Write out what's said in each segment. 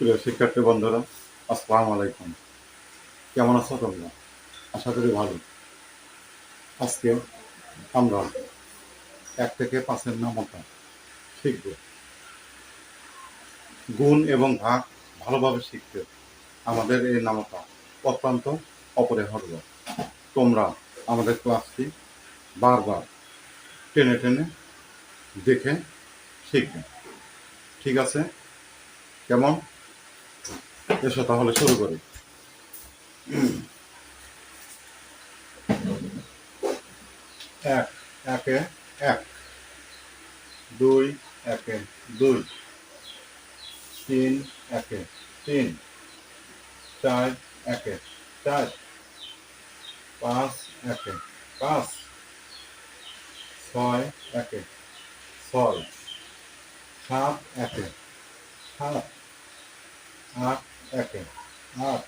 প্রিয় শিক্ষার্থী বন্ধুরা, আসসালামু আলাইকুম। কেমন আছো তোমরা? আশা করি ভালো। আজকে আমরা ১ থেকে ৫-এর নামতা শিখব। গুণ এবং ভাগ ভালোভাবে শিখতে আমাদের এই নামতা অত্যন্ত অপরিহার্য। তোমরা আমাদের ক্লাসটি বারবার টেনে টেনে দেখে শিখবে। ঠিক আছে? কেমন? এসো তাহলে শুরু করি। ১ একে ১, ২ একে ২, ৩ একে ৩, ৪ একে ৪, ৫ একে ৫, ৬ একে ৬, ৭ একে ৭, ৮ একে ৮,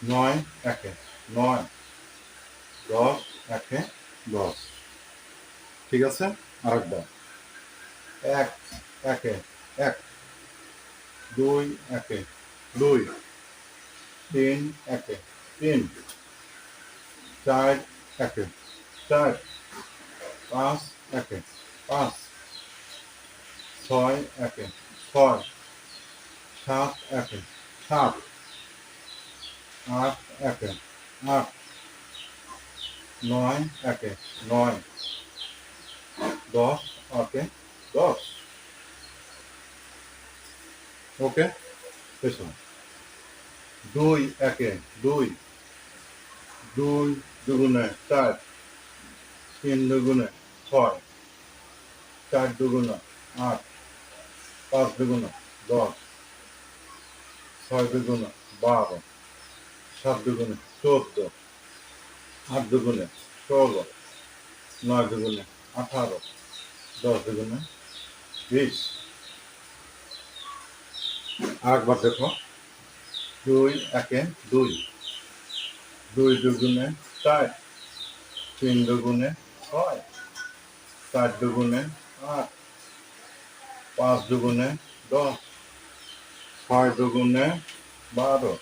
৯ একে ৯, ১০ একে ১০। ঠিক আছে? আরেকবার। ১ একে ১, ২ একে ২, ৩ একে ৩, ৪ একে ৪, ৫ একে ৫, ৬ একে ৬, ৭ একে ৭, ৮ একে ৮, ৯ একে ৯, ১০ একে ১০। ওকে? পেছন। ২ একে ২, ২ দুগুণে ৪, ৩ দুগুণে ৬, ৪ দুগুণে ৮, ৫ দুগুণে ১০, ৬ দুগুণে ১২, ৭ দুগুণে ১৪, ৮ দুগুণে ১৬, ৯ দুগুণে ১৮, ১০ দুগুণে ২০। আরেকবার দেখো। ২ একে ২, ২ দুগুণে ৪, ৩ দুগুণে ৬, ৪ দুগুণে ৮, ৫ দুগুণে ১০, ৬ দুগুণে ১২,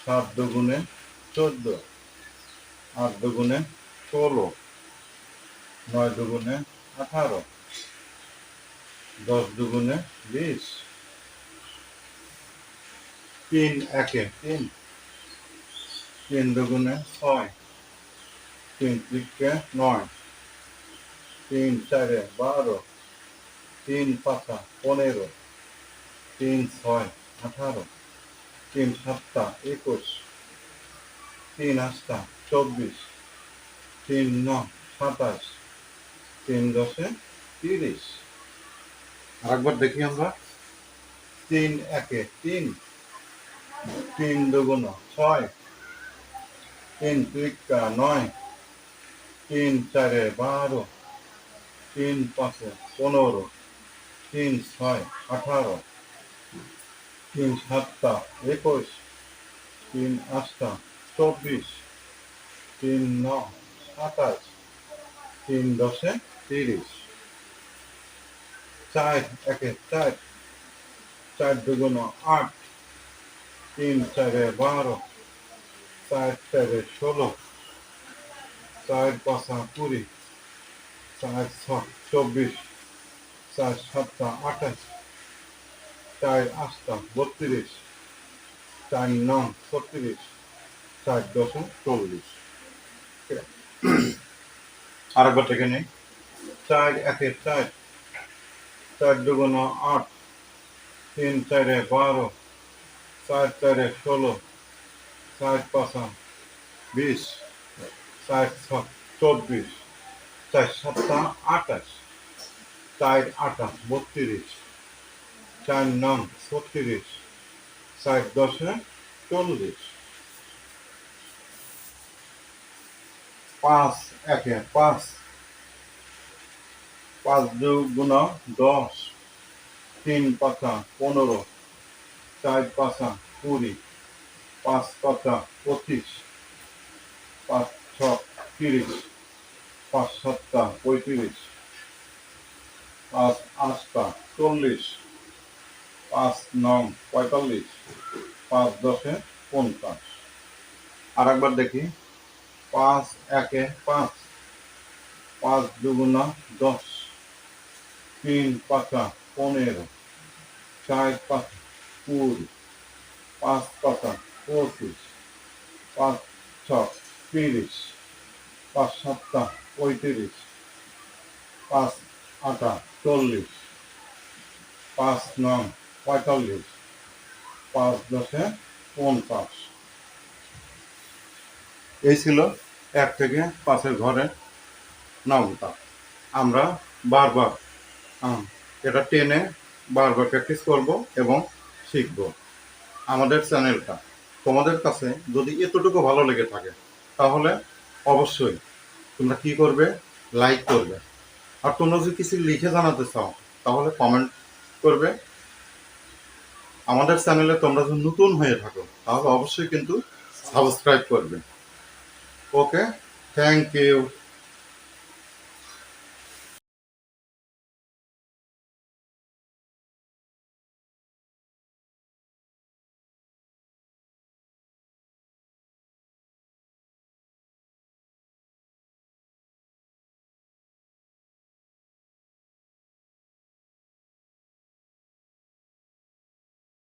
৭ দুগুণে ১৪, ৮ দুগুণে ১৬, ৯ দুগুণে ১৮, ১০ দুগুণে ২০। ৩ একে ৩, ৩ দুগুণে ৬, ৩ তিরিকে ৯, ৩ চারে ১২, ৩ পাঁচা ১৫, ৩ ছয় ১৮, ৩ সাতটা ২১, ৩ আটটা ২৪, ৩ নয় ২৭, ৩ দশে ৩০। আরেকবার দেখি আমরা। ৩ একে ৩, ৩ দুগুণ ৬, ৩ তিরিকা ৯, ৩ চারে ১২, ৩ পাঁচে ১৫, ৩ ছয় ১৮, ৩ সাতটা ২১, ৩ আটটা ২৪, ৩ নয় ২৭, ৩ দশে ৩০। ৪ একে ৪, ৪ দুগুণ ৮, ৩ চারে ১২, ৪ চারে ১৬, ৪ পাঁচা ২০, ৪ ছয় ২৪, ৪ সাতটা ২৮, ৪ আটটা ৩২, ৪ নয় ৩৬, ৪ দশে ৪০। আরেকবার থেকে নেই। ৪ একে ৪, ৪ দুগুণ ৮, ৩ চারে ১২, ৪ চারে ১৬, ৪ পাঁচা ২০, ৪ ছয় ২৪, ৪ সাতটা ২৮, ৪ আটা ৩২, ৪ নং ৩৬, ৪ দশে ৪০। ৫ একে ৫, ৫ দুগুণ ১০, ৩ পাঁচা ১৫, ৪ পাঁচা ২০, ৫ পাঁচা ২৫, ৫ ছয় ৩০, ৫ সাতটা ৩৫, ৫ আটটা ৪০, 5 নং 45, 5 10 50। আর একবার দেখি, 5 1 5, 5 2 10, 3 5 15, 4 5 20, 5 5 25, 5 6 30, 5 7 35, 5 8 40, 5 9 45, 5 10 50। এই ছিল 1 থেকে 5-এর ঘরের নামতা। আমরা বারবার এটা টেনে বারবার প্র্যাকটিস করব এবং শিখব। আমাদের চ্যানেলটা তোমাদের কাছে যদি এতটুকু ভালো লেগে থাকে তাহলে অবশ্যই তোমরা কি করবে, লাইক করবে। আর তোমরা যদি কিছু লিখে জানাতে চাও তাহলে কমেন্ট করবে। আমাদের চ্যানেলে তোমরা যদি নতুন হয়ে থাকো তাহলে অবশ্যই কিন্তু সাবস্ক্রাইব করবে। ওকে, থ্যাংক ইউ।